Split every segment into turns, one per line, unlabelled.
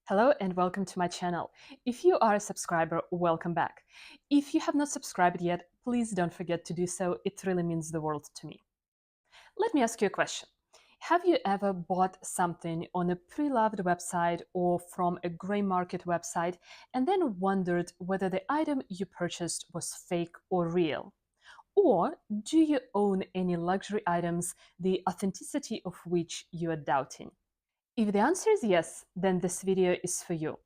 Hello and welcome to my channel. If you are a subscriber, welcome back. If you have not subscribed yet, please don't forget to do so. It really means the world to me. Let me ask you a question. Have you ever bought something on a pre-loved website or from a gray market website and then wondered whether the item you purchased was fake or real? Or do you own any luxury items, the authenticity of which you are doubting? If the answer is yes, then this video is for you.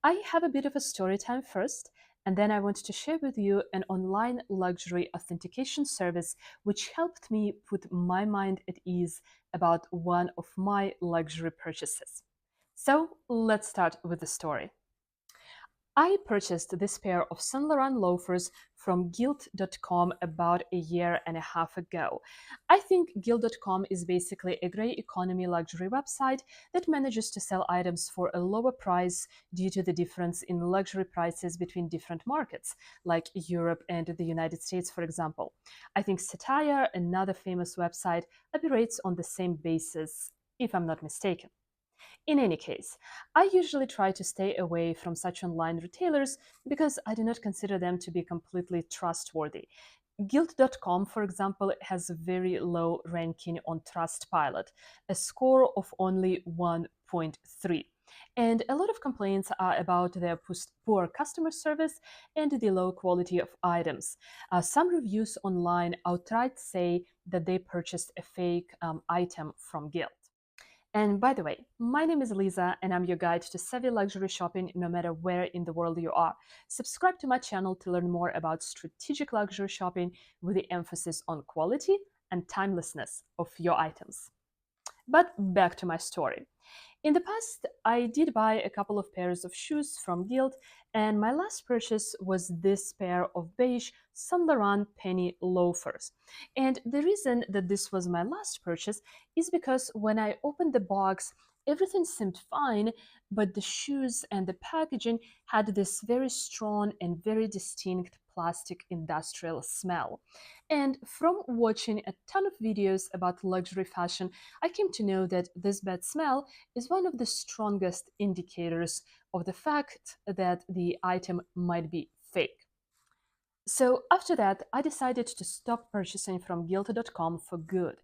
I have a bit of a story time first, and then I want to share with you an online luxury authentication service which helped me put my mind at ease about one of my luxury purchases. So let's start with the story. I purchased this pair of Saint Laurent loafers from Guild.com about a year and a half ago. I think Guild.com is basically a grey economy luxury website that manages to sell items for a lower price due to the difference in luxury prices between different markets, like Europe and the United States, for example. I think Satire, another famous website, operates on the same basis, if I'm not mistaken. In any case, I usually try to stay away from such online retailers because I do not consider them to be completely trustworthy. Guild.com, for example, has a very low ranking on Trustpilot, a score of only 1.3. And a lot of complaints are about their poor customer service and the low quality of items. Some reviews online outright say that they purchased a fake item from Guild. And by the way, my name is Lisa, and I'm your guide to savvy luxury shopping no matter where in the world you are. Subscribe to my channel to learn more about strategic luxury shopping with the emphasis on quality and timelessness of your items. But back to my story. In the past, I did buy a couple of pairs of shoes from Guild, and my last purchase was this pair of beige Saint Laurent penny loafers. And the reason that this was my last purchase is because when I opened the box, everything seemed fine, but the shoes and the packaging had this very strong and very distinct plastic industrial smell. And from watching a ton of videos about luxury fashion, I came to know that this bad smell is one of the strongest indicators of the fact that the item might be fake. So after that, I decided to stop purchasing from Guild.com for good.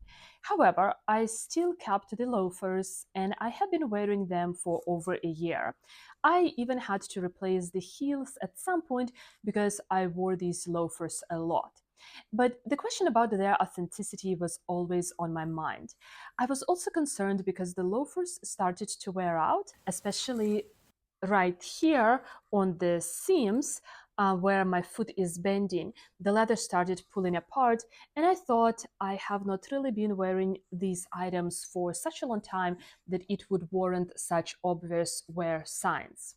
However, I still kept the loafers and I have been wearing them for over a year. I even had to replace the heels at some point because I wore these loafers a lot. But the question about their authenticity was always on my mind. I was also concerned because the loafers started to wear out, especially right here on the seams where my foot is bending. The leather started pulling apart, and I thought I have not really been wearing these items for such a long time that it would warrant such obvious wear signs.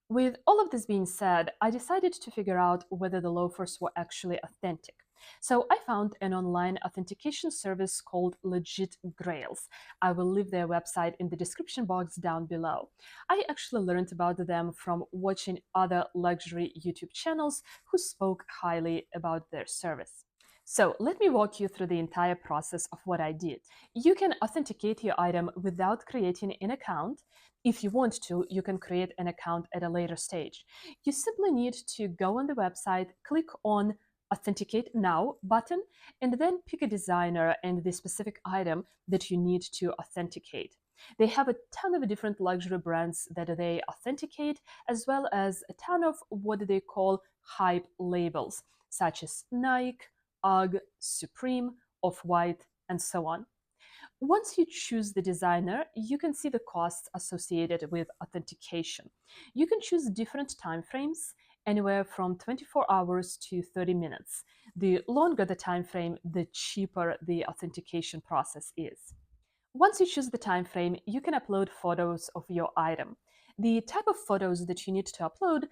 With all of this being said, I decided to figure out whether the loafers were actually authentic. So I found an online authentication service called Legit Grails. I will leave their website in the description box down below. I actually learned about them from watching other luxury YouTube channels who spoke highly about their service. So let me walk you through the entire process of what I did. You can authenticate your item without creating an account. If you want to, you can create an account at a later stage. You simply need to go on the website, click on Authenticate Now button, and then pick a designer and the specific item that you need to authenticate. They have a ton of different luxury brands that they authenticate, as well as a ton of what they call hype labels, such as Nike, UGG, Supreme, Off-White, and so on. Once you choose the designer, you can see the costs associated with authentication. You can choose different timeframes, anywhere from 24 hours to 30 minutes. The longer the time frame, the cheaper the authentication process is. Once you choose the time frame, you can upload photos of your item. The type of photos that you need to upload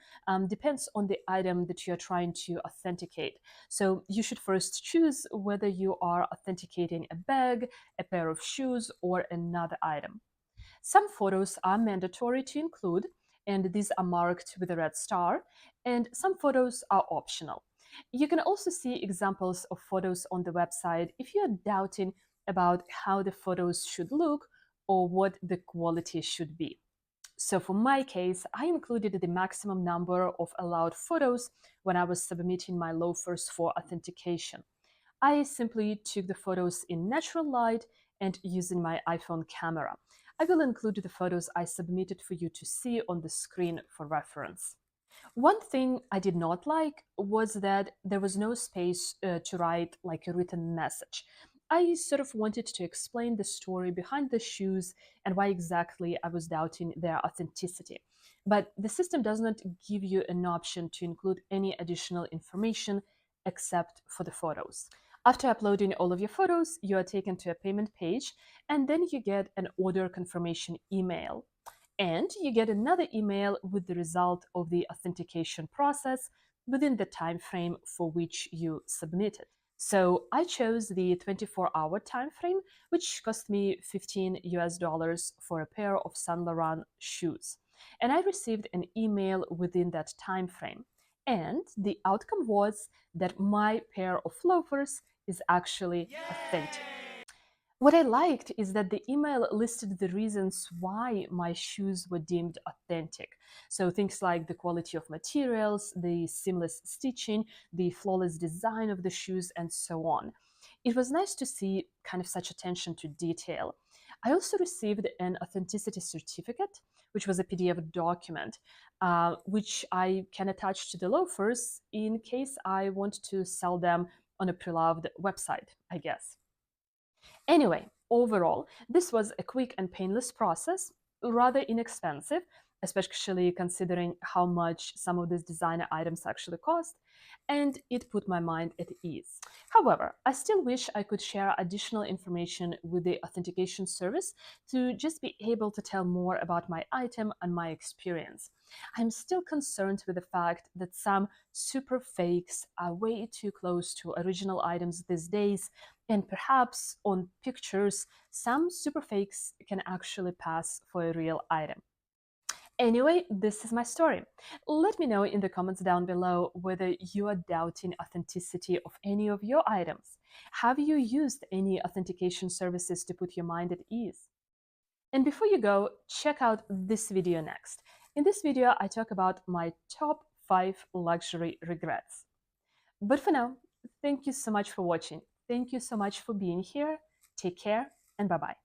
depends on the item that you're trying to authenticate. So you should first choose whether you are authenticating a bag, a pair of shoes, or another item. Some photos are mandatory to include, and these are marked with a red star, and some photos are optional. You can also see examples of photos on the website if you are doubting about how the photos should look or what the quality should be. So for my case, I included the maximum number of allowed photos when I was submitting my loafers for authentication. I simply took the photos in natural light and using my iPhone camera. I will include the photos I submitted for you to see on the screen for reference. One thing I did not like was that there was no space to write like a written message. I sort of wanted to explain the story behind the shoes and why exactly I was doubting their authenticity. But the system does not give you an option to include any additional information except for the photos. After uploading all of your photos, you are taken to a payment page, and then you get an order confirmation email. And you get another email with the result of the authentication process within the time frame for which you submitted. So I chose the 24-hour time frame, which cost me 15 US dollars for a pair of Saint Laurent shoes. And I received an email within that time frame. And the outcome was that my pair of loafers is actually authentic. What I liked is that the email listed the reasons why my shoes were deemed authentic. So things like the quality of materials, the seamless stitching, the flawless design of the shoes, and so on. It was nice to see kind of such attention to detail. I also received an authenticity certificate, which was a PDF document, which I can attach to the loafers in case I want to sell them on a pre-loved website, I guess. Anyway, overall, this was a quick and painless process, rather inexpensive, especially considering how much some of these designer items actually cost, and it put my mind at ease. However, I still wish I could share additional information with the authentication service to just be able to tell more about my item and my experience. I'm still concerned with the fact that some super fakes are way too close to original items these days, and perhaps on pictures, some superfakes can actually pass for a real item. Anyway, this is my story. Let me know in the comments down below whether you are doubting authenticity of any of your items. Have you used any authentication services to put your mind at ease? And before you go, check out this video next. In this video, I talk about my top 5 luxury regrets. But for now, thank you so much for watching. Thank you so much for being here. Take care and bye-bye.